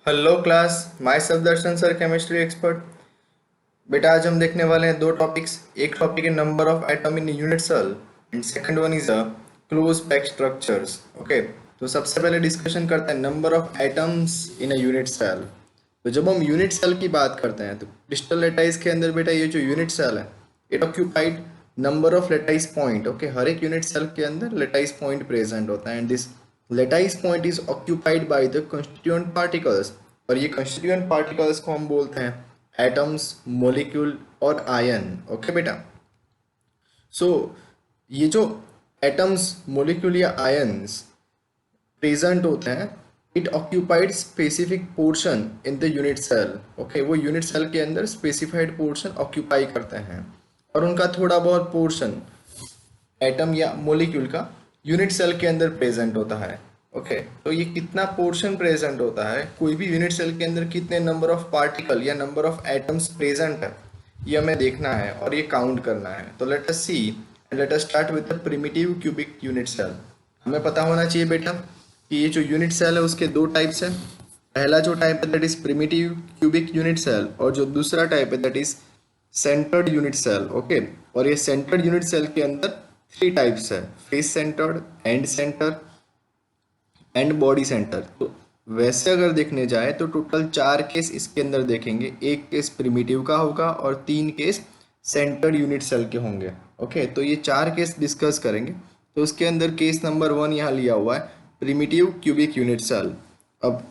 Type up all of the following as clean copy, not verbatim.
Hello class, my self Darshan sir, chemistry expert. बेटा आज हम देखने वाले हैं दो टॉपिक्स। एक टॉपिक है number of atom in unit cell and second one is a close pack structures. Okay, तो सबसे पहले डिस्कशन करते हैं number of atoms in a unit cell. तो जब हम यूनिट सेल की बात करते हैं तो क्रिस्टल लेटाइस के अंदर बेटा ये जो यूनिट सेल है it occupied number of lattice point. Okay, हर एक यूनिट सेल के अंदर लेटाइस पॉइंट प्रेजेंट होता है and this lattice point is occupied by the constituent particles. और ये कंस्टिट्यूएंट पार्टिकल्स को हम बोलते हैं एटम्स, मोलिक्यूल और आयन। ओके बेटा, सो ये जो एटम्स, मोलिक्यूल या आयन्स प्रेजेंट होते हैं it occupied specific portion in the unit cell. Okay, वो यूनिट सेल के अंदर स्पेसिफाइड पोर्शन ऑक्यूपाई करते हैं और उनका थोड़ा बहुत पोर्शन एटम या मोलिक्यूल का यूनिट सेल के अंदर प्रेजेंट होता है। ओके, तो ये कितना पोर्शन प्रेजेंट होता है, कोई भी यूनिट सेल के अंदर कितने नंबर ऑफ पार्टिकल या नंबर ऑफ एटम्स प्रेजेंट है, ये हमें देखना है और ये काउंट करना है। तो let us see and let us start with the primitive cubic unit cell. हमें पता होना चाहिए बेटा कि ये जो यूनिट सेल है उसके दो टाइप्स हैं। पहला जो टाइप है that is primitive cubic unit cell और जो दूसरा टाइप है that is centred unit cell. Okay, और ये सेंटर्ड यूनिट सेल के अंदर थ्री टाइप्स है, face centred, and centre and body centre. तो वैसे अगर देखने जाए तो टोटल चार केस इसके अंदर देखेंगे। एक केस प्रिमिटिव का होगा और तीन केस सेंटर्ड यूनिट सेल के होंगे। ओके, तो ये चार केस डिस्कस करेंगे। तो उसके अंदर केस नंबर 1 यहाँ लिया हुआ है, प्रिमिटिव क्यूबिक यूनिट सेल। अब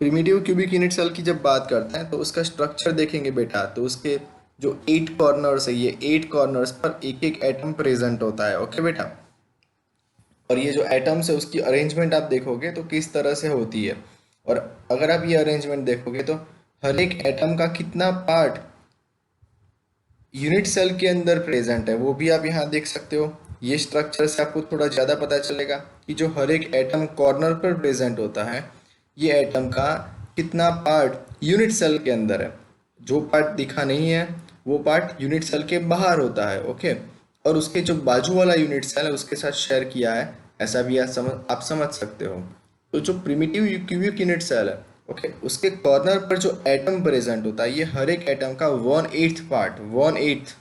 प्रिमिटिव क्यूबिक यूनिट सेल की जब बात करते हैं तो उसका स्ट्रक्चर देखेंगे बेटा, तो उसके जो 8 कॉर्नर्स है, ये 8 कॉर्नर्स पर एक एक एटम प्रेजेंट होता है। ओके बेटा, और ये जो एटम्स है उसकी अरेंजमेंट आप देखोगे तो किस तरह से होती है। और अगर आप ये अरेंजमेंट देखोगे तो हर एक एटम का कितना पार्ट यूनिट सेल के अंदर प्रेजेंट है वो भी आप यहाँ देख सकते हो। ये स्ट्रक्चर से आपको थोड़ा ज़्यादा पता चलेगा कि जो हर एक एटम कॉर्नर पर प्रेजेंट होता है ये एटम का कितना पार्ट यूनिट सेल के अंदर है। जो पार्ट दिखा नहीं है वो पार्ट यूनिट सेल के बाहर होता है। ओके, और उसके जो बाजू वाला यूनिट सेल है उसके साथ शेयर किया है, ऐसा भी आप समझ सकते हो। तो जो प्रिमिटिव क्यूबिक यूनिट सेल है, ओके, उसके कॉर्नर पर जो एटम प्रेजेंट होता है ये हर एक एटम का 1/8 part, 1/8,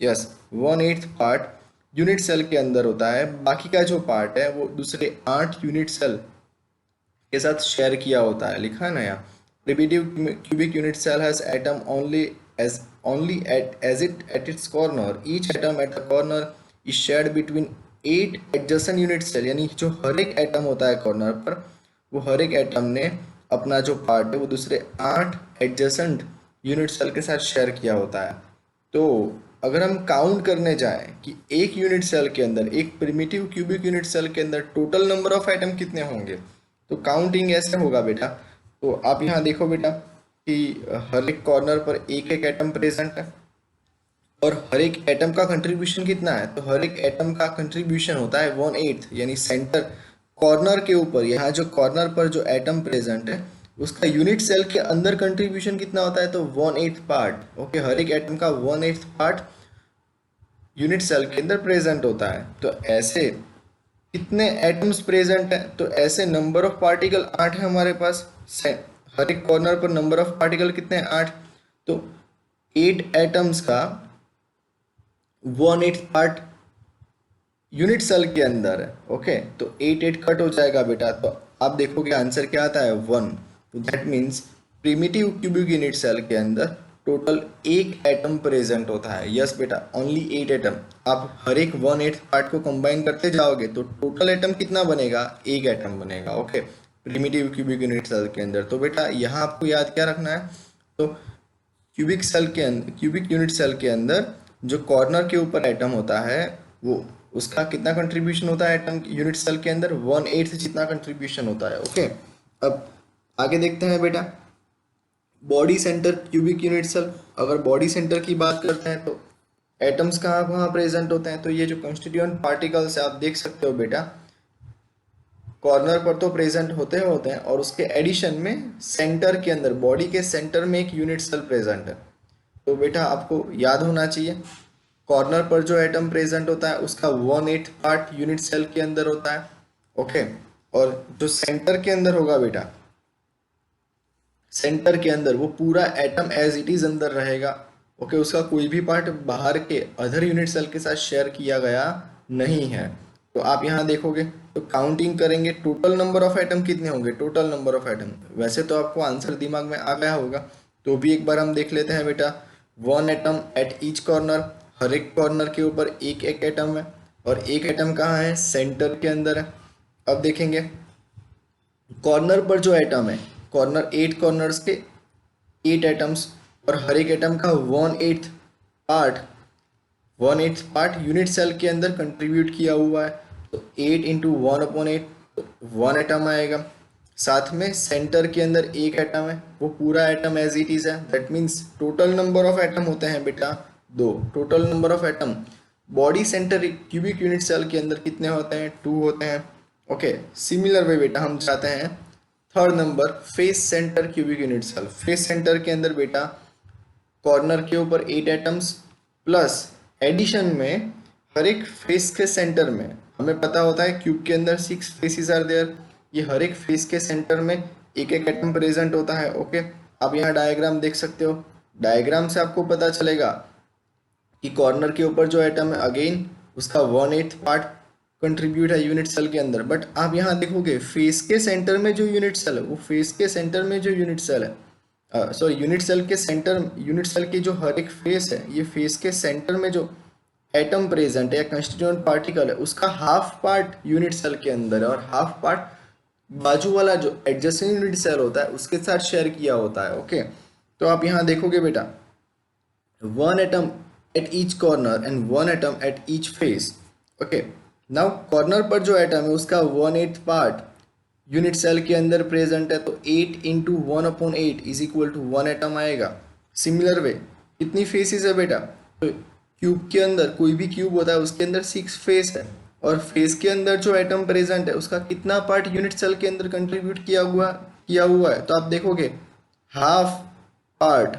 yes, 1/8 part unit cell के अंदर होता है। बाकी का जो पार्ट है वो दूसरे 8 यूनिट सेल के साथ शेयर किया होता है। लिखा है ना यहाँ, primitive cubic unit cell has atom only as it at its corner, each atom at the corner is shared between 8 adjacent unit cell। यानी जो हर एक एटम होता है कॉर्नर पर वो हर एक एटम ने अपना जो पार्ट है वो दूसरे 8 एडजेसेंट यूनिट सेल के साथ शेयर किया होता है। तो अगर हम काउंट करने जाएं कि एक यूनिट सेल के अंदर, एक प्रिमिटिव क्यूबिक यूनिट सेल के अंदर टोटल नंबर ऑफ एटम कितने होंगे, तो काउंटिंग ऐसे होगा बेटा। तो आप यहाँ देखो बेटा कि हर एक कॉर्नर पर एक एक एटम प्रेजेंट है और हर एक एटम का कंट्रीब्यूशन कितना है, तो हर एक एटम का कंट्रीब्यूशन होता है 1/8। यानी सेंटर कॉर्नर के ऊपर, यहाँ जो कॉर्नर पर जो एटम प्रेजेंट है उसका यूनिट सेल के अंदर कंट्रीब्यूशन कितना होता है, तो 1/8 पार्ट। ओके, हर एक एटम का 1/8 पार्ट यूनिट सेल के अंदर प्रेजेंट होता है। तो ऐसे कितने एटम्स प्रेजेंट हैं, तो ऐसे नंबर ऑफ पार्टिकल 8 है हमारे पास। हर एक कॉर्नर पर नंबर ऑफ पार्टिकल कितने हैं, 8। तो 8 एटम्स का 1/8 पार्ट यूनिट सेल के अंदर है। ओके, तो 8 कट हो जाएगा बेटा, तो आप देखोगे आंसर क्या आता है, 1। तो that means primitive cubic unit cell के अंदर टोटल एक एटम प्रेजेंट होता है। यस बेटा, ओनली 8 एटम। आप हर एक 1/8 पार्ट को कंबाइन करते जाओगे तो टोटल एटम कितना बनेगा, एक एटम बनेगा। Okay, primitive cubic unit cell के अंदर। तो बेटा यहाँ आपको याद क्या रखना है, तो क्यूबिक सेल के अंदर, क्यूबिक यूनिट सेल के अंदर जो कॉर्नर के ऊपर एटम होता है वो उसका कितना कंट्रीब्यूशन होता है एटम यूनिट सेल के अंदर, 1/8 जितना कंट्रीब्यूशन होता है। ओके, अब आगे देखते हैं बेटा body centre cubic unit cell. अगर बॉडी सेंटर की बात करते हैं तो एटम्स कहाँ कहाँ प्रेजेंट होते हैं, तो ये जो कंस्टिट्यूएंट पार्टिकल्स है आप देख सकते हो बेटा, कॉर्नर पर तो प्रेजेंट होते हैं और उसके एडिशन में सेंटर के अंदर, बॉडी के सेंटर में एक यूनिट सेल प्रेजेंट है। तो बेटा आपको याद होना चाहिए कॉर्नर पर जो एटम प्रेजेंट होता है उसका 1/8 पार्ट यूनिट सेल के अंदर होता है। ओके, और जो सेंटर के अंदर होगा बेटा सेंटर के अंदर वो पूरा एटम एज इट इज अंदर रहेगा। ओके, उसका कोई भी पार्ट बाहर के अदर यूनिट सेल के साथ शेयर किया गया नहीं है। तो आप यहाँ देखोगे तो काउंटिंग करेंगे, टोटल नंबर ऑफ एटम कितने होंगे, टोटल नंबर ऑफ एटम। वैसे तो आपको आंसर दिमाग में आ गया होगा, तो भी एक बार हम देख लेते हैं बेटा। 1 एटम एट ईच कॉर्नर, हर एक कॉर्नर के ऊपर एक एक एटम है, और एक एटम कहाँ है, सेंटर के अंदर है। अब देखेंगे कॉर्नर पर जो एटम है, कॉर्नर 8 कॉर्नर्स के 8 एटम्स, और हर एक एटम का 1/8 पार्ट यूनिट सेल के अंदर कंट्रीब्यूट किया हुआ है। तो 8 इंटू 1/8, तो 1 एटम आएगा। साथ में सेंटर के अंदर एक एटम है, वो पूरा एटम एज इट इज है। That means total number of atom होते हैं बेटा 2। Total number of atom body centre cubic unit cell के अंदर कितने होते हैं, 2 होते हैं। ओके, सिमिलर वे बेटा हम चाहते हैं third number face centre cubic unit cell. Face centre के अंदर बेटा कॉर्नर के ऊपर 8 एटम्स, प्लस एडिशन में हर एक फेस के सेंटर में, हमें पता होता है क्यूब के अंदर 6 फेसेस आर देयर, ये हर एक फेस के सेंटर में एक एक एटम प्रेजेंट होता है। ओके, आप यहाँ डायग्राम देख सकते हो, डायग्राम से आपको पता चलेगा कि कॉर्नर के ऊपर जो एटम है अगेन उसका 1/8 पार्ट कंट्रीब्यूट है यूनिट सेल के अंदर। बट आप यहाँ देखोगे फेस के सेंटर में जो यूनिट सेल है, वो फेस के सेंटर में जो यूनिट सेल है, सॉरी यूनिट सेल के सेंटर, यूनिट सेल की जो हर एक फेस है, ये फेस के सेंटर में जो एटम प्रेजेंट है या कंस्टिट्यूएंट पार्टिकल है, उसका हाफ पार्ट यूनिट सेल के अंदर है, और हाफ पार्ट बाजू वाला जो एडजेसेंट यूनिट सेल होता है उसके साथ शेयर किया होता है। ओके, तो आप यहाँ देखोगे बेटा 1 atom at each corner and 1 atom at each face. Okay, now corner पर जो एटम है उसका 1/8 पार्ट यूनिट सेल के अंदर प्रेजेंट है, तो 8 into 1/8 is equal to 1 atom आएगा। सिमिलर वे कितनी फेसेस है बेटा, तो क्यूब के अंदर कोई भी क्यूब होता है उसके अंदर 6 फेस है, और फेस के अंदर जो एटम प्रेजेंट है उसका कितना पार्ट यूनिट सेल के अंदर कंट्रीब्यूट किया हुआ है, तो आप देखोगे हाफ पार्ट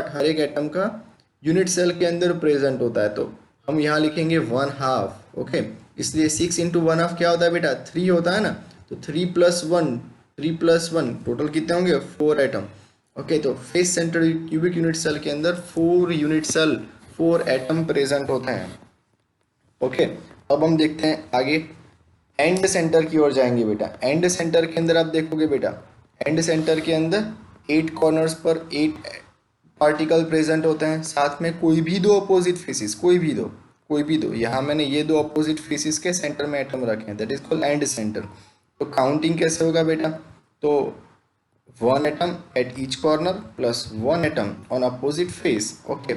हर एक एटम का यूनिट सेल के अंदर प्रेजेंट होता है। तो हम यहाँ लिखेंगे 1/2। ओके, इसलिए 6 इंटू 1/2 क्या होता है बेटा, 3 होता है ना, तो 3+1 टोटल कितने होंगे, 4 एटम। ओके, तो face centre cubic unit cell के अंदर 4 एटम प्रेजेंट होते हैं। ओके, अब हम देखते हैं आगे एंड सेंटर की ओर जाएंगे बेटा। एंड सेंटर के अंदर आप देखोगे बेटा, एंड सेंटर के अंदर 8 कॉर्नर्स पर 8 पार्टिकल प्रेजेंट होते हैं। साथ में कोई भी दो अपोजिट फेसिस, कोई भी दो, यहाँ मैंने ये दो अपोजिट फेसिस के सेंटर में एटम रखे हैं, that is called and centre. तो काउंटिंग कैसे होगा बेटा, तो 1 atom at each corner plus 1 atom on opposite face. Okay,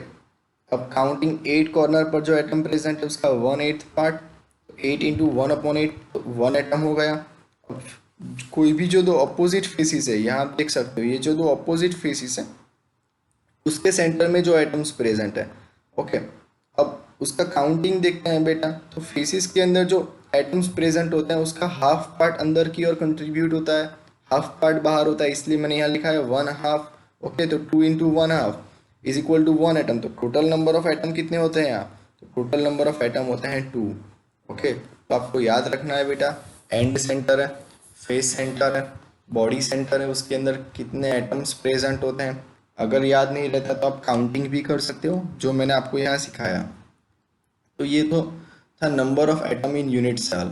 अब काउंटिंग 8 कॉर्नर पर जो एटम प्रेजेंट है उसका 1/8 पार्ट, 8 इंटू 1/8 1 एटम हो गया। अब कोई भी जो दो अपोजिट फेसिस है, यहाँ आप देख सकते हो ये जो दो अपोजिट फेसिस है उसके सेंटर में जो एटम्स प्रेजेंट है। ओके, अब उसका काउंटिंग देखते हैं बेटा। तो फेसिस के अंदर जो एटम्स प्रेजेंट होते हैं उसका हाफ पार्ट अंदर की ओर कंट्रीब्यूट होता है, हाफ पार्ट बाहर होता है, इसलिए मैंने यहाँ लिखा है 1/2। ओके, तो 2 into 1/2 is equal to 1 atom. तो टोटल नंबर ऑफ एटम कितने होते हैं यहाँ, तो टोटल नंबर ऑफ एटम होते हैं 2। ओके, तो आपको याद रखना है बेटा, एंड सेंटर है, फेस सेंटर है, बॉडी सेंटर है, उसके अंदर कितने एटम्स प्रेजेंट होते हैं। अगर याद नहीं रहता तो आप काउंटिंग भी कर सकते हो, जो मैंने आपको यहाँ सिखाया। तो ये तो था number of atom in unit cell.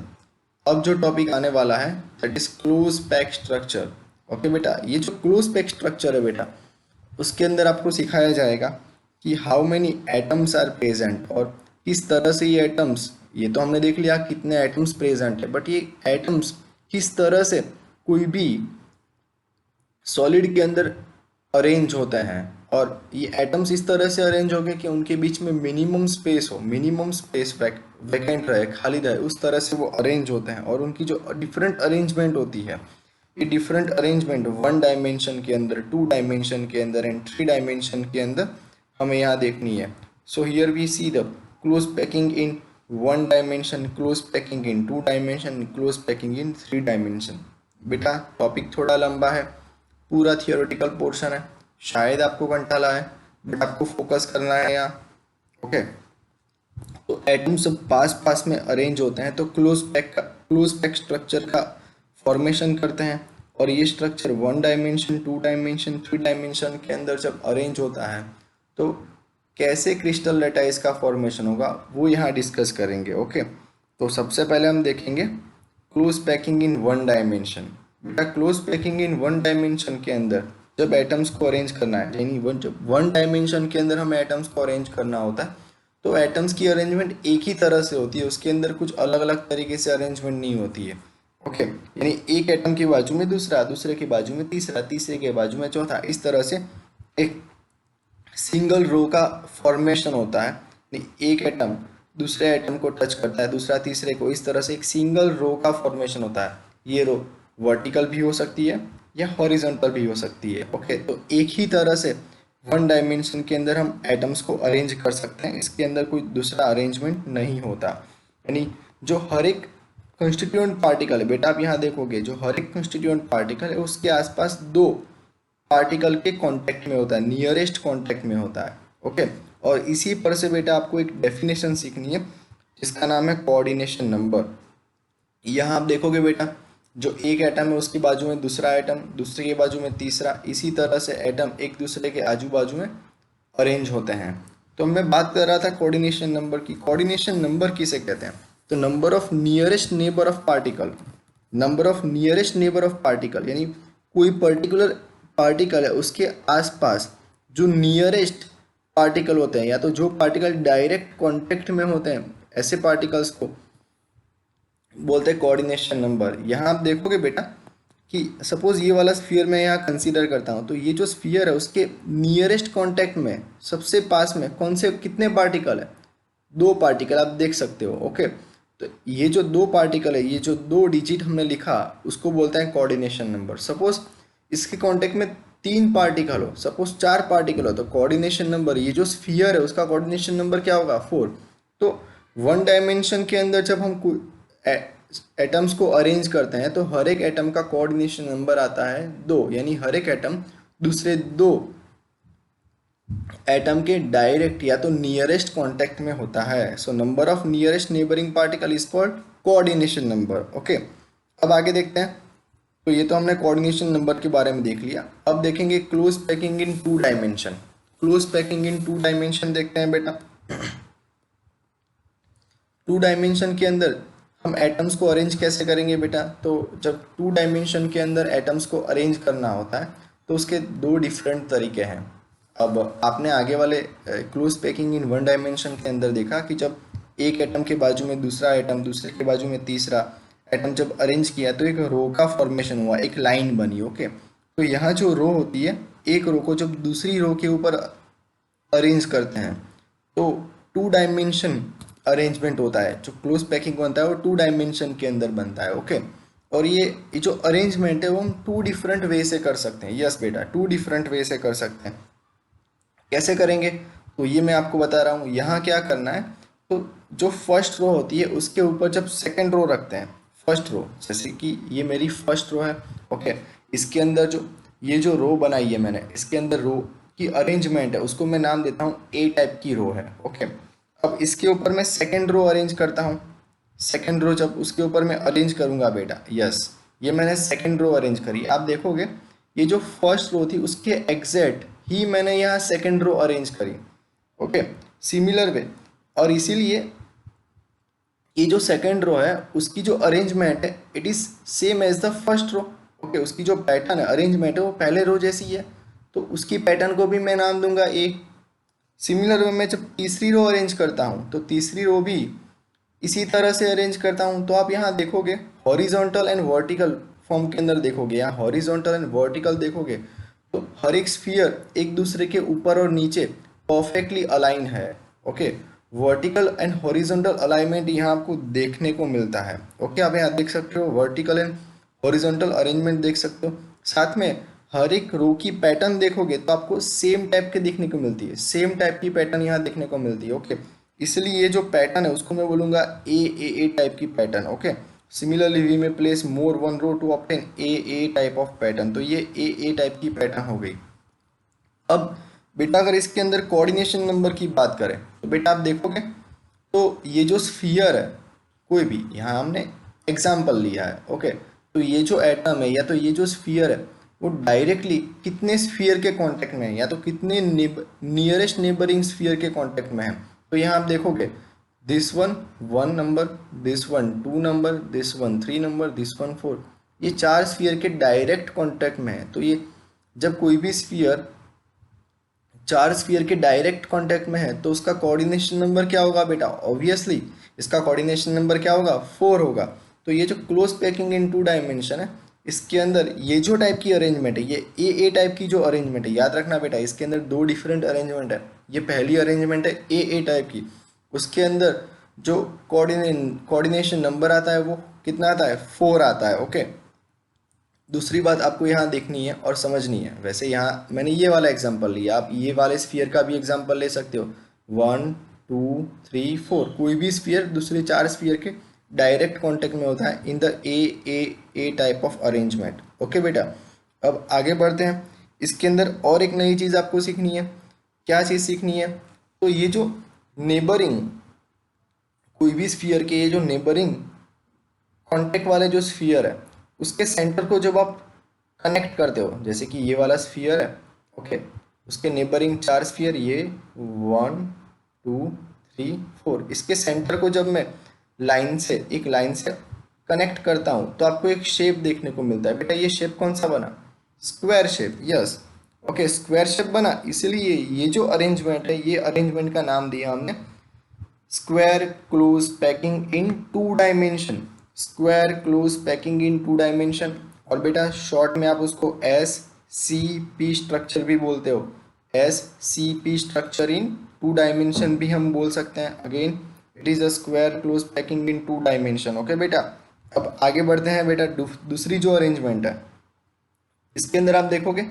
अब जो टॉपिक आने वाला है that is close pack structure. Okay बेटा, ये जो क्लोज पैक स्ट्रक्चर है बेटा, उसके अंदर आपको सिखाया जाएगा कि how many atoms are present, और किस तरह से ये एटम्स, ये तो हमने देख लिया कितने एटम्स प्रेजेंट है, बट ये एटम्स किस तरह से कोई भी सॉलिड के अंदर अरेंज होते हैं, और ये एटम्स इस तरह से अरेंज हो गए कि उनके बीच में मिनिमम स्पेस हो, मिनिमम स्पेस वैकेंट रहे, खाली रहे, उस तरह से वो अरेंज होते हैं। और उनकी जो डिफरेंट अरेंजमेंट होती है, ये डिफरेंट अरेंजमेंट 1 डायमेंशन के अंदर, 2 डायमेंशन के अंदर एंड 3 डायमेंशन के अंदर हमें यहाँ देखनी है। So here we see the close packing in 1 dimension, close packing in 2 dimension, close packing in 3 dimension. बेटा टॉपिक थोड़ा लंबा है, पूरा थियोरेटिकल पोर्शन है, शायद आपको घंटा लाए, बट आपको फोकस करना है यहाँ। ओके, तो एटम सब पास पास में अरेंज होते हैं, तो क्लोज पैक स्ट्रक्चर का फॉर्मेशन करते हैं, और ये स्ट्रक्चर 1 डायमेंशन, 2 डायमेंशन, 3 डायमेंशन के अंदर जब अरेंज होता है तो कैसे क्रिस्टल लेटाइस का फॉर्मेशन होगा वो यहाँ डिस्कस करेंगे। ओके, तो सबसे पहले हम देखेंगे क्लोज पैकिंग इन 1 डायमेंशन। बेटा क्लोज पैकिंग इन 1 डायमेंशन के अंदर जब एटम्स को अरेंज करना है, यानी जब 1 डायमेंशन के अंदर हमें एटम्स को अरेंज करना होता है तो एटम्स की अरेंजमेंट एक ही तरह से होती है, उसके अंदर कुछ अलग अलग तरीके से अरेंजमेंट नहीं होती है। ओके, यानी एक एटम के बाजू में दूसरा, दूसरे के बाजू में तीसरा, तीसरे के बाजू में चौथा, इस तरह से एक सिंगल रो का फॉर्मेशन होता है। यानी एक एटम दूसरे एटम को टच करता है, दूसरा तीसरे को, इस तरह से एक सिंगल रो का फॉर्मेशन होता है। ये रो वर्टिकल भी हो सकती है या हॉरिजॉन्टल भी हो सकती है। ओके, तो एक ही तरह से 1 डायमेंशन के अंदर हम एटम्स को अरेंज कर सकते हैं, इसके अंदर कोई दूसरा अरेंजमेंट नहीं होता। यानी जो हर एक कंस्टिट्यूएंट पार्टिकल है, बेटा आप यहाँ देखोगे जो हर एक कंस्टिट्यूएंट पार्टिकल है उसके आसपास 2 पार्टिकल के कांटेक्ट में होता है, नियरेस्ट कांटेक्ट में होता है। ओके, और इसी पर से बेटा आपको एक डेफिनेशन सीखनी है जिसका नाम है कोऑर्डिनेशन नंबर। यहाँ आप देखोगे बेटा जो एक एटम है उसके बाजू में दूसरा एटम, दूसरे के बाजू में तीसरा, इसी तरह से एटम एक दूसरे के आजू बाजू में अरेंज होते हैं। तो मैं बात कर रहा था कोऑर्डिनेशन नंबर की। कोऑर्डिनेशन नंबर किसे कहते हैं? तो number of nearest neighbour of particle, number of nearest neighbour of particle, यानी कोई पर्टिकुलर पार्टिकल है उसके आसपास जो नियरेस्ट पार्टिकल होते हैं या तो जो पार्टिकल डायरेक्ट कांटेक्ट में होते हैं, ऐसे पार्टिकल्स को बोलते हैं कोऑर्डिनेशन नंबर। यहाँ आप देखोगे बेटा कि सपोज ये वाला स्फीयर मैं यहाँ कंसीडर करता हूँ, तो ये जो स्फीयर है उसके नियरेस्ट कांटेक्ट में सबसे पास में कौन से कितने पार्टिकल है? 2 पार्टिकल आप देख सकते हो। ओके, तो ये जो 2 पार्टिकल है, ये जो 2 डिजिट हमने लिखा उसको बोलते हैं कोऑर्डिनेशन नंबर। सपोज इसके कांटेक्ट में 3 पार्टिकल हो, सपोज 4 पार्टिकल हो, तो कोऑर्डिनेशन नंबर, ये जो स्फीयर है उसका कोऑर्डिनेशन नंबर क्या होगा? 4। तो 1 डायमेंशन के अंदर जब हम एटम्स को अरेंज करते हैं तो हर एक एटम का कोऑर्डिनेशन नंबर आता है 2, यानी हर एक एटम दूसरे 2 एटम के डायरेक्ट या तो नियरेस्ट कांटेक्ट में होता है। सो number of nearest neighbouring particle is called coordination number. Okay, अब आगे देखते हैं। तो ये तो हमने कोऑर्डिनेशन नंबर के बारे में देख लिया। अब देखेंगे close packing in 2 dimension. Close packing in 2 dimension देखते हैं बेटा। 2 डायमेंशन के अंदर हम एटम्स को अरेंज कैसे करेंगे बेटा? तो जब 2 डायमेंशन के अंदर एटम्स को अरेंज करना होता है तो उसके 2 डिफरेंट तरीके हैं। अब आपने आगे वाले क्लोज पैकिंग इन 1 डायमेंशन के अंदर देखा कि जब एक एटम के बाजू में दूसरा एटम, दूसरे के बाजू में तीसरा एटम जब अरेंज किया तो एक रो का फॉर्मेशन हुआ, एक लाइन बनी। ओके, तो यहाँ जो रो होती है, एक रो को जब दूसरी रो के ऊपर अरेंज करते हैं तो 2 डायमेंशन अरेंजमेंट होता है। जो क्लोज पैकिंग बनता है वो 2 डायमेंशन के अंदर बनता है। ओके, और ये जो अरेंजमेंट है वो हम 2 डिफरेंट वे से कर सकते हैं। यस बेटा, 2 डिफरेंट वे से कर सकते हैं। कैसे करेंगे? तो ये मैं आपको बता रहा हूँ। यहाँ क्या करना है, तो जो फर्स्ट रो होती है उसके ऊपर जब सेकेंड रो रखते हैं, फर्स्ट रो, जैसे कि ये मेरी फर्स्ट रो है। ओके, इसके अंदर जो ये जो रो बनाई है मैंने, इसके अंदर रो की अरेंजमेंट है उसको मैं नाम देता हूँ ए टाइप की रो है। ओके, अब इसके ऊपर मैं सेकेंड रो अरेंज करता हूँ। सेकेंड रो जब उसके ऊपर मैं अरेंज करूँगा बेटा, यस, ये मैंने सेकेंड रो अरेंज करी। आप देखोगे ये जो फर्स्ट रो थी उसके एग्जैक्ट ही मैंने यहाँ सेकेंड रो अरेंज करी। ओके, सिमिलर वे, और इसीलिए ये जो सेकेंड रो है उसकी जो अरेंजमेंट है it is same as the first row. Okay, उसकी जो पैटर्न है, अरेंजमेंट है, वो पहले रो जैसी है, तो उसकी पैटर्न को भी मैं नाम दूंगा ए। सिमिलर वे में जब तीसरी रो अरेंज करता हूँ तो तीसरी रो भी इसी तरह से अरेंज करता हूँ। तो आप यहाँ देखोगे हॉरिजॉन्टल एंड वर्टिकल फॉर्म के अंदर देखोगे, यहाँ हॉरिजॉन्टल एंड वर्टिकल देखोगे तो हर एक स्फीयर एक दूसरे के ऊपर और नीचे परफेक्टली अलाइन है। Okay, vertical and horizontal alignment यहाँ आपको देखने को मिलता है। ओके, आप यहाँ देख सकते हो वर्टिकल एंड हॉरिजॉन्टल अरेंजमेंट देख सकते हो। साथ में हर एक रो की पैटर्न देखोगे तो आपको सेम टाइप के देखने को मिलती है, सेम टाइप की पैटर्न यहाँ देखने को मिलती है। ओके, इसलिए ये जो पैटर्न है उसको मैं बोलूँगा ए टाइप की पैटर्न। ओके, सिमिलरली वी में place more one row to obtain A type of pattern. तो ये ए टाइप की पैटर्न हो गई। अब बेटा अगर इसके अंदर कोऑर्डिनेशन नंबर की बात करें तो बेटा आप देखोगे तो ये जो स्फीयर है, कोई भी, यहाँ हमने एग्जाम्पल लिया है। ओके, तो ये जो एटम है या तो ये जो स्फीयर है वो डायरेक्टली कितने स्फीयर के कांटेक्ट में है या तो कितने नियरेस्ट नेबरिंग स्फीयर के कांटेक्ट में है। तो यहाँ आप देखोगे this one 1 number, this one 2 number, this one 3 number, this one 4, ये 4 स्फीयर के डायरेक्ट कांटेक्ट में है। तो ये जब कोई भी स्फीयर 4 स्फीयर के डायरेक्ट कांटेक्ट में है तो उसका कोऑर्डिनेशन नंबर क्या होगा बेटा? ऑब्वियसली इसका कोऑर्डिनेशन नंबर क्या होगा? 4 होगा। तो ये जो क्लोज पैकिंग इन 2 डायमेंशन है इसके अंदर ये जो टाइप की अरेंजमेंट है, ये ए टाइप की जो अरेंजमेंट है, याद रखना बेटा इसके अंदर 2 डिफरेंट अरेंजमेंट है। ये पहली अरेंजमेंट है ए टाइप की, उसके अंदर जो कोऑर्डिनेशन नंबर आता है वो कितना आता है? 4 आता है। ओके, दूसरी बात आपको यहाँ देखनी है और समझनी है। वैसे यहाँ मैंने ये वाला एग्जांपल लिया, आप ये वाले स्फीयर का भी एग्जांपल ले सकते हो। 1 2 3 4 कोई भी स्फीयर दूसरे 4 स्फीयर के डायरेक्ट कांटेक्ट में होता है in the A type of arrangement. Okay बेटा, अब आगे बढ़ते हैं। इसके अंदर और एक नई चीज़ आपको सीखनी है। क्या चीज़ सीखनी है? तो ये जो नेबरिंग, कोई भी स्फीयर के ये जो नेबरिंग कॉन्टेक्ट वाले जो स्फीयर है उसके सेंटर को जब आप कनेक्ट करते हो, जैसे कि ये वाला स्फीयर है, ओके, उसके नेबरिंग 4 स्फीयर, ये 1 2 3 4, इसके सेंटर को जब मैं एक लाइन से कनेक्ट करता हूँ तो आपको एक शेप देखने को मिलता है। बेटा ये शेप कौन सा बना? Square shape. Yes, okay, square shape बना। इसलिए ये जो अरेंजमेंट है, ये अरेंजमेंट का नाम दिया हमने square close packing in 2 dimension. Square close packing in 2 dimension, और बेटा शॉर्ट में आप उसको एस सी पी स्ट्रक्चर भी बोलते हो। S C P structure in 2 dimension भी हम बोल सकते हैं। Again it is a square close packing in 2 dimension. Okay बेटा, अब आगे बढ़ते हैं बेटा। दूसरी जो अरेंजमेंट है इसके अंदर आप देखोगे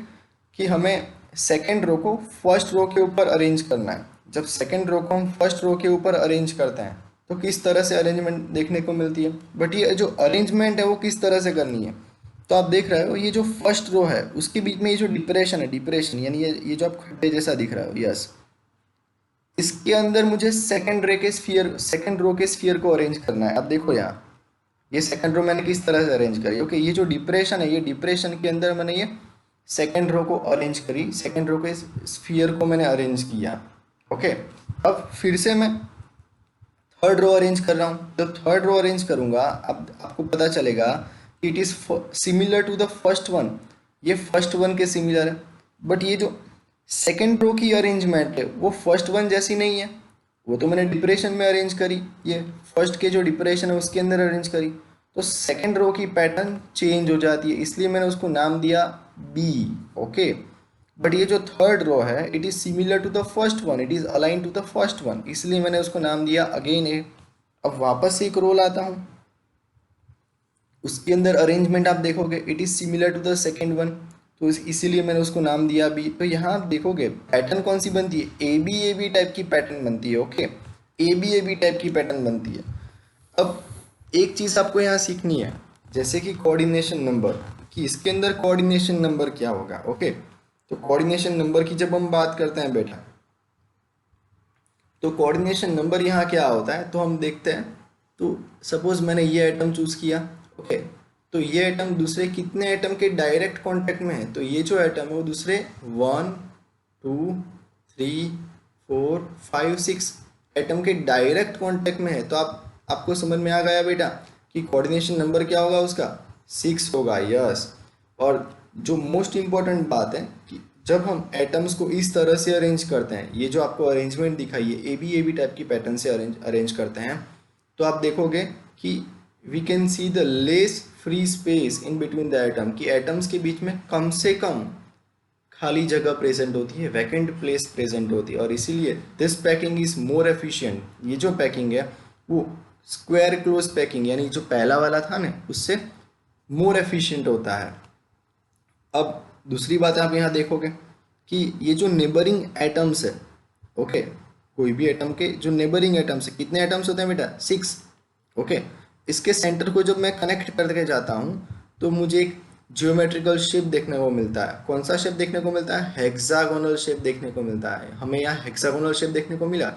कि हमें सेकेंड रो को फर्स्ट रो के ऊपर अरेंज करना है। जब सेकेंड रो को हम फर्स्ट रो के ऊपर अरेंज करते हैं तो किस तरह से अरेंजमेंट देखने को मिलती है। बट ये जो अरेंजमेंट है वो किस तरह से करनी है? तो आप देख रहे हो ये जो फर्स्ट रो है उसके बीच में ये जो डिप्रेशन है, डिप्रेशन यानी ये जो आप खड्डे जैसा दिख रहा हो, यस, इसके अंदर मुझे सेकेंड रो के स्फीयर को अरेंज करना है। अब देखो यहाँ ये सेकंड रो मैंने किस तरह से अरेंज करी। ओके, ये जो डिप्रेशन है, ये डिप्रेशन के अंदर मैंने ये सेकंड रो को अरेंज करी, सेकंड रो के स्फीयर को मैंने अरेंज किया। ओके, अब फिर से मैं थर्ड रो अरेंज कर रहा हूँ। जब थर्ड रो अरेंज करूँगा अब आपको पता चलेगा कि it is similar to the first one, ये फर्स्ट वन के सिमिलर है। बट ये जो सेकेंड रो की अरेंजमेंट है वो फर्स्ट वन जैसी नहीं है। वो तो मैंने डिप्रेशन में अरेंज करी, ये फर्स्ट के जो डिप्रेशन है उसके अंदर अरेंज करी, तो सेकेंड रो की पैटर्न चेंज हो जाती है, इसलिए मैंने उसको नाम दिया बी। ओके, बट ये जो थर्ड रो है it is similar to the first one, it is align to the first one, इसलिए मैंने उसको नाम दिया अगेन ए। अब वापस से एक रो लाता हूँ, उसके अंदर अरेंजमेंट आप देखोगे it is similar to the second one, तो इसीलिए मैंने उसको नाम दिया बी। तो यहाँ आप देखोगे पैटर्न कौन सी बनती है? ए बी टाइप की पैटर्न बनती है। ओके, ए बी टाइप की पैटर्न बनती है। अब एक चीज़ आपको यहाँ सीखनी है, जैसे कि कोऑर्डिनेशन नंबर, कि इसके अंदर कोऑर्डिनेशन नंबर क्या होगा। ओके, तो कोऑर्डिनेशन नंबर की जब हम बात करते हैं बेटा, तो कोऑर्डिनेशन नंबर यहाँ क्या होता है तो हम देखते हैं। तो सपोज मैंने ये आइटम चूज किया, ओके, तो ये आइटम दूसरे कितने आइटम के डायरेक्ट कांटेक्ट में है? तो ये जो आइटम है वो दूसरे 1 2 3 4 5 6 आइटम के डायरेक्ट कांटेक्ट में है। तो आपको समझ में आ गया बेटा कि कोऑर्डिनेशन नंबर क्या होगा उसका? 6 होगा। यस, और जो मोस्ट इम्पॉर्टेंट बात है कि जब हम एटम्स को इस तरह से अरेंज करते हैं, ये जो आपको अरेंजमेंट दिखाई है ए बी टाइप की पैटर्न से अरेंज करते हैं, तो आप देखोगे कि we can see the less free space in between the atom, कि एटम्स के बीच में कम से कम खाली जगह प्रेजेंट होती है, वैकेंट प्लेस प्रेजेंट होती है, और इसीलिए this packing is more efficient. ये जो पैकिंग है वो स्क्वायर क्लोज पैकिंग यानी जो पहला वाला था ना उससे मोर एफिशिएंट होता है। अब दूसरी बात आप यहाँ देखोगे कि ये जो नेबरिंग एटम्स है, ओके, कोई भी एटम के जो नेबरिंग एटम्स है, कितने एटम्स होते हैं बेटा? 6। ओके, इसके सेंटर को जब मैं कनेक्ट करके जाता हूँ तो मुझे एक जियोमेट्रिकल शेप देखने को मिलता है। कौन सा शेप देखने को मिलता है? हेक्सागोनल शेप देखने को मिलता है। हमें यहाँ हेक्सागोनल शेप देखने को मिला,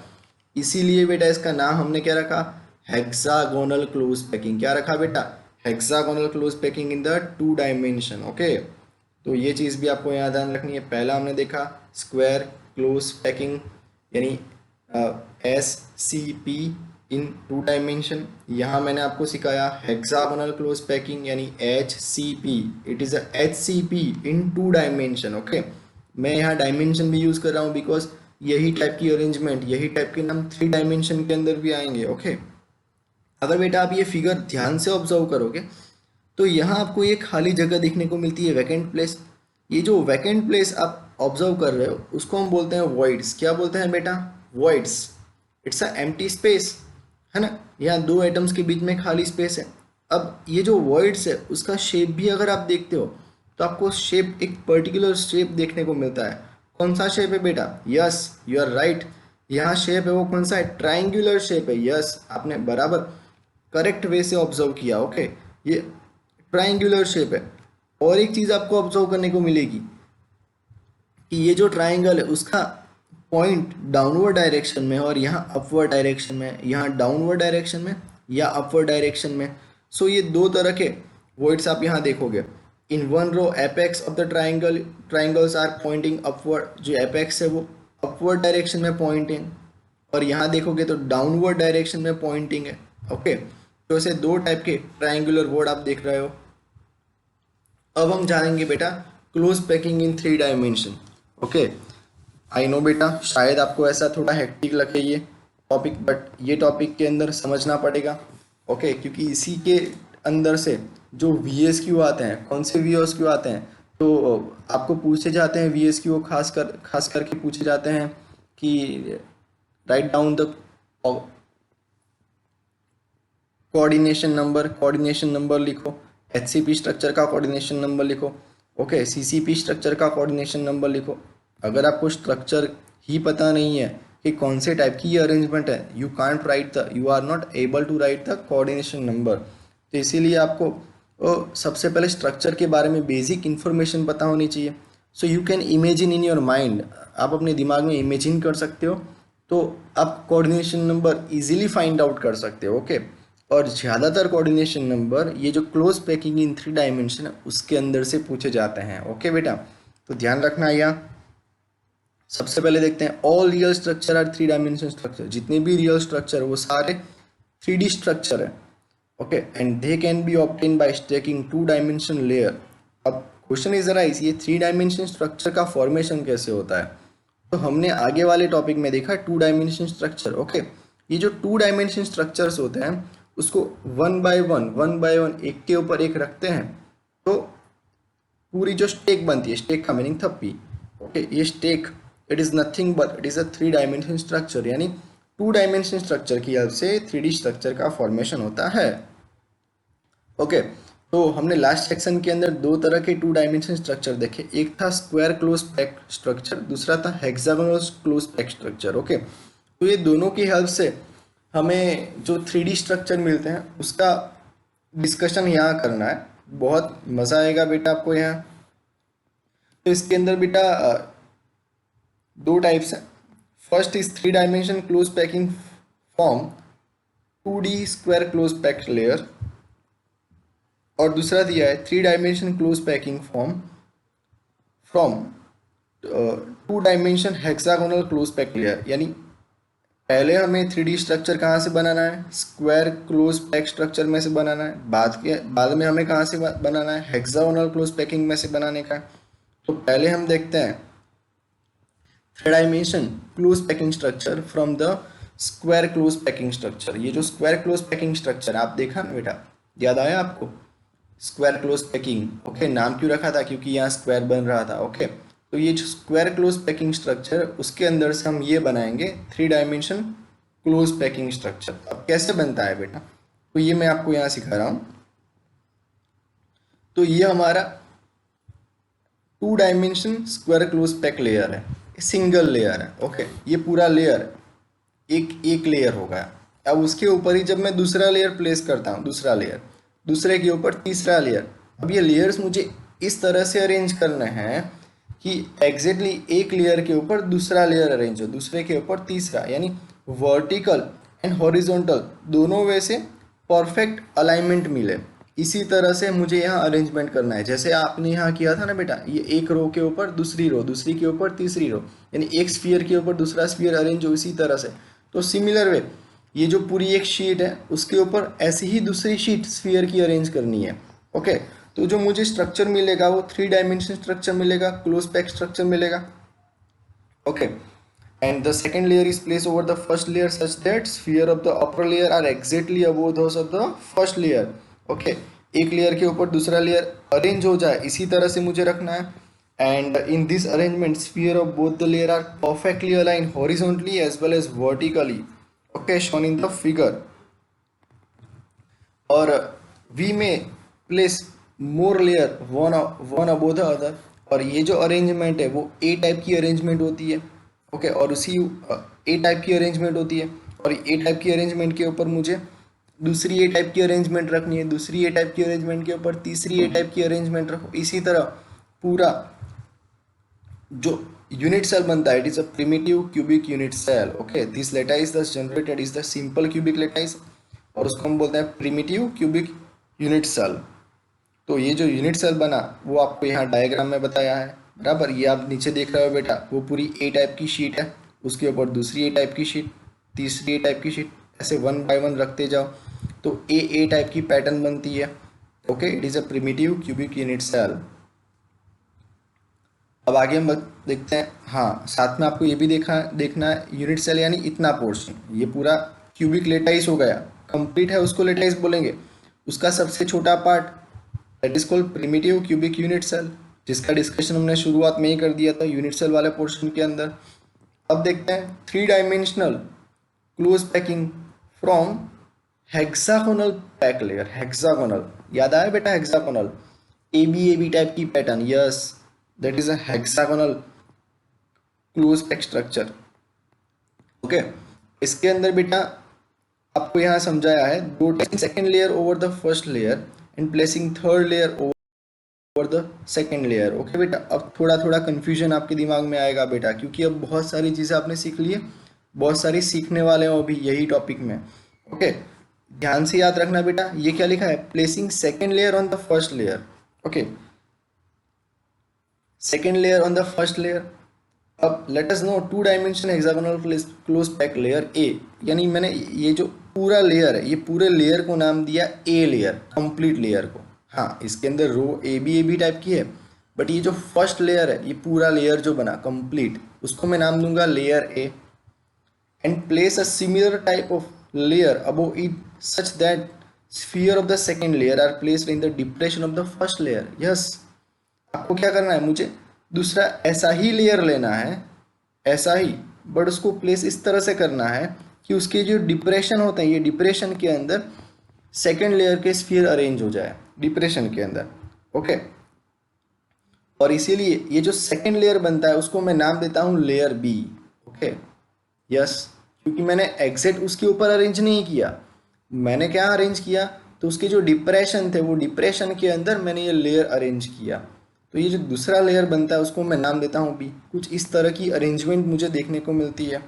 इसीलिए बेटा इसका नाम हमने क्या रखा? Hexagonal close packing. क्या रखा बेटा? Hexagonal close packing in the 2 dimension. Okay, तो ये चीज़ भी आपको यहाँ ध्यान रखनी है। पहला हमने देखा स्क्वायर क्लोज पैकिंग यानी SCP इन 2 डायमेंशन। यहाँ मैंने आपको सिखाया हेक्सागोनल क्लोज पैकिंग यानी HCP, it is a HCP in 2 dimension. Okay, मैं यहाँ डायमेंशन भी यूज़ कर रहा हूँ बिकॉज यही टाइप की अरेंजमेंट, यही टाइप के नाम 3 डायमेंशन के अंदर भी आएंगे। ओके, अगर बेटा आप ये फिगर ध्यान से ऑब्जर्व करोगे तो यहाँ आपको ये खाली जगह देखने को मिलती है, वैकेंट प्लेस। ये जो वैकेंट प्लेस आप ऑब्जर्व कर रहे हो उसको हम बोलते हैं वॉइड्स। क्या बोलते हैं बेटा? Voids. It's a empty space, है ना। यहाँ दो एटम्स के बीच में खाली स्पेस है। अब ये जो वॉइड्स है उसका शेप भी अगर आप देखते हो तो आपको शेप, एक पर्टिकुलर शेप देखने को मिलता है। कौन सा शेप है बेटा? Yes, you are right. यहाँ शेप है वो कौन सा है? ट्राइंगुलर शेप है। यस, आपने बराबर करेक्ट वे से ऑब्जर्व किया। ओके, ये ट्राइंगुलर शेप है। और एक चीज आपको ऑब्जर्व करने को मिलेगी कि ये जो ट्राइंगल है उसका पॉइंट डाउनवर्ड डायरेक्शन में और यहाँ अपवर्ड डायरेक्शन में, यहाँ डाउनवर्ड डायरेक्शन में या अपवर्ड डायरेक्शन में। सो ये दो तरह के वॉइड्स आप यहाँ देखोगे। In one row apex of the triangles are pointing upward. जो एपेक्स है वो अपवर्ड डायरेक्शन में पॉइंटिंग, और यहाँ देखोगे तो डाउनवर्ड डायरेक्शन में पॉइंटिंग है। ओके, तो ऐसे दो टाइप के ट्राइंगुलर वॉर्ड आप देख रहे हो। अब हम जानेंगे बेटा close packing in 3 dimension. Okay, I know बेटा शायद आपको ऐसा थोड़ा हेक्टिक लगे ये टॉपिक, बट ये टॉपिक के अंदर समझना पड़ेगा। ओके, क्योंकि इसी के अंदर से जो VSQ आते हैं, कौन से VSQ आते हैं, तो आपको पूछे जाते हैं VSQ, खास करके पूछे जाते हैं कि write down the coordination number लिखो। HCP स्ट्रक्चर का कोऑर्डिनेशन नंबर लिखो। ओके, CCP स्ट्रक्चर का कोऑर्डिनेशन नंबर लिखो। अगर आपको स्ट्रक्चर ही पता नहीं है कि कौन से टाइप की ये अरेंजमेंट है, you are not able to write the coordination number. तो इसीलिए आपको सबसे पहले स्ट्रक्चर के बारे में बेसिक इन्फॉर्मेशन पता होनी चाहिए। So you can imagine in your mind, आप अपने दिमाग में इमेजिन कर सकते हो, तो आप coordination number easily find out कर सकते हो। ओके, और ज़्यादातर कोऑर्डिनेशन नंबर ये जो क्लोज पैकिंग इन 3 डायमेंशन है उसके अंदर से पूछे जाते हैं। ओके बेटा, तो ध्यान रखना। यहाँ सबसे पहले देखते हैं all real structure are 3 dimension structure. जितने भी रियल स्ट्रक्चर वो सारे 3D स्ट्रक्चर है। Okay, and they can be obtain by stacking 2 dimension layer. अब क्वेश्चन इज राइज, ये 3 डायमेंशन स्ट्रक्चर का फॉर्मेशन कैसे होता है? तो हमने आगे वाले टॉपिक में देखा 2 डायमेंशन स्ट्रक्चर। ओके, ये जो 2 डायमेंशन स्ट्रक्चर्स होते हैं उसको वन बाय वन एक के ऊपर एक रखते हैं, तो पूरी जो स्टेक बनती है, स्टेक का मीनिंग थप्पी। ओके, ये stack it is nothing but it is a 3 dimension structure, यानी 2 डायमेंशन स्ट्रक्चर की हेल्प से 3D स्ट्रक्चर का फॉर्मेशन होता है। ओके, तो हमने लास्ट सेक्शन के अंदर दो तरह के 2 डायमेंशन स्ट्रक्चर देखे। एक था स्क्वायर क्लोज पैक स्ट्रक्चर, दूसरा था hexagonal close pack structure. Okay, तो ये दोनों की हेल्प से हमें जो 3D स्ट्रक्चर मिलते हैं उसका डिस्कशन यहाँ करना है। बहुत मज़ा आएगा बेटा आपको यहाँ। तो इसके अंदर बेटा दो टाइप्स हैं। First is 3 dimension close packing form 2D square close packed layer, और दूसरा दिया है 3 dimension close packing form from 2 dimension hexagonal close packed layer. यानी पहले हमें 3D स्ट्रक्चर कहाँ से बनाना है? स्क्वायर क्लोज पैक स्ट्रक्चर में से बनाना है। बाद में हमें कहाँ से बनाना है? हेक्सागोनल क्लोज पैकिंग में से बनाने का। तो पहले हम देखते हैं 3 dimension close packing structure from the square close packing structure. ये जो स्क्वायर क्लोज पैकिंग स्ट्रक्चर आप देखा ना बेटा, याद आया आपको? Square close packing. ओके, नाम क्यों रखा था? क्योंकि यहाँ स्क्वायर बन रहा था। ओके, तो ये जो स्क्वायर क्लोज पैकिंग स्ट्रक्चर उसके अंदर से हम ये बनाएंगे 3 डायमेंशन क्लोज पैकिंग स्ट्रक्चर। अब कैसे बनता है बेटा, तो ये मैं आपको यहाँ सिखा रहा हूँ। तो ये हमारा 2 dimension square close pack layer है, सिंगल लेयर है। ओके, ये पूरा लेयर एक लेयर होगा। अब उसके ऊपर ही जब मैं दूसरा लेयर प्लेस करता हूँ, दूसरे के ऊपर तीसरा लेयर। अब ये लेयर्स मुझे इस तरह से अरेंज करने हैं कि एग्जैक्टली एक लेयर के ऊपर दूसरा लेयर अरेंज हो, दूसरे के ऊपर तीसरा, यानी वर्टिकल एंड हॉरिजॉन्टल दोनों वे से परफेक्ट अलाइनमेंट मिले। इसी तरह से मुझे यहाँ अरेंजमेंट करना है, जैसे आपने यहाँ किया था ना बेटा, ये एक रो के ऊपर दूसरी रो, दूसरी के ऊपर तीसरी रो, यानी एक स्फीयर के ऊपर दूसरा स्फीयर अरेंज हो इसी तरह से। तो सिमिलर वे ये जो पूरी एक शीट है उसके ऊपर ऐसी ही दूसरी शीट स्फीयर की अरेंज करनी है। ओके, तो जो मुझे स्ट्रक्चर मिलेगा वो 3 डायमेंशन स्ट्रक्चर मिलेगा, क्लोज पैक स्ट्रक्चर मिलेगा। Okay, and the second layer is placed over the first layer such that sphere of the upper layer are exactly above those of the first layer. Okay, एक layer के ऊपर दूसरा layer arrange हो जाए इसी तरह से मुझे रखना है। and in this arrangement sphere of both the layer are perfectly aligned horizontally as well as vertically, okay, shown in the figure. और we may place more layer one above the other, और ये जो arrangement है वो ए type की arrangement होती है। Okay, और उसी ए टाइप की अरेंजमेंट होती है, और ए टाइप की अरेंजमेंट के ऊपर मुझे दूसरी ए टाइप की अरेंजमेंट रखनी है, दूसरी ए टाइप की अरेंजमेंट के ऊपर तीसरी ए टाइप की अरेंजमेंट रखो। इसी तरह पूरा जो यूनिट सेल बनता है, it is a primitive cubic unit cell. Okay, this lattice thus generated is the simple cubic lattice, और उसको हम बोलते हैं प्रिमिटिव क्यूबिक यूनिट सेल। तो ये जो यूनिट सेल बना वो आपको यहाँ डायग्राम में बताया है, बराबर। ये आप नीचे देख रहे हो बेटा, वो पूरी ए टाइप की शीट है, उसके ऊपर दूसरी ए टाइप की शीट, तीसरी ए टाइप की शीट, ऐसे 1 बाय 1 रखते जाओ तो ए टाइप की पैटर्न बनती है। Okay, it is a primitive cubic unit cell. अब आगे हम देखते हैं। हाँ, साथ में आपको ये भी देखना है, यूनिट सेल यानी इतना पोर्शन, ये पूरा क्यूबिक लेटाइस हो गया, कंप्लीट है उसको लेटाइस बोलेंगे। उसका सबसे छोटा part that is called primitive cubic unit cell, जिसका डिस्कशन हमने शुरुआत में ही कर दिया था यूनिट सेल वाले पोर्शन के अंदर। अब देखते हैं 3 dimensional close packing from hexagonal pack layer. Hexagonal याद आया बेटा, हेक्सागोनल ए बी टाइप की pattern, yes that is a hexagonal close pack structure. Okay, इसके अंदर बेटा आपको यहाँ समझाया है दो second layer over the first layer and placing third layer over the second layer. Okay बेटा, अब थोड़ा थोड़ा कंफ्यूजन आपके दिमाग में आएगा बेटा, क्योंकि अब बहुत सारी चीज़ें आपने सीख ली है, बहुत सारी सीखने वाले हो अभी यही टॉपिक में। ओके, ध्यान से याद रखना बेटा, ये क्या लिखा है, placing second layer on the first layer. Okay, second layer on the first layer. अब let us know 2 dimension hexagonal close pack layer A, यानी मैंने ये जो पूरा लेयर है, ये पूरे लेयर को नाम दिया ए लेयर, कंप्लीट लेयर को। हाँ, इसके अंदर रो ए बी टाइप की है, बट ये जो फर्स्ट लेयर है, ये पूरा लेयर जो बना कंप्लीट, उसको मैं नाम दूंगा layer A. And place a similar type of layer above it such that sphere of the second layer are placed in the depression of the first layer. Yes, आपको क्या करना है, मुझे दूसरा ऐसा ही लेयर लेना है, ऐसा ही, बट उसको प्लेस इस तरह से करना है कि उसके जो डिप्रेशन होते हैं, ये डिप्रेशन के अंदर सेकेंड लेयर के स्फीयर अरेंज हो जाए डिप्रेशन के अंदर। ओके, और इसीलिए ये जो सेकेंड लेयर बनता है उसको मैं नाम देता हूँ लेयर बी। ओके, यस, क्योंकि मैंने एग्जैक्ट उसके ऊपर अरेंज नहीं किया, मैंने क्या अरेंज किया, तो उसके जो डिप्रेशन थे वो डिप्रेशन के अंदर मैंने ये लेयर अरेंज किया। तो ये जो दूसरा लेयर बनता है उसको मैं नाम देता हूँ बी। कुछ इस तरह की अरेंजमेंट मुझे देखने को मिलती है।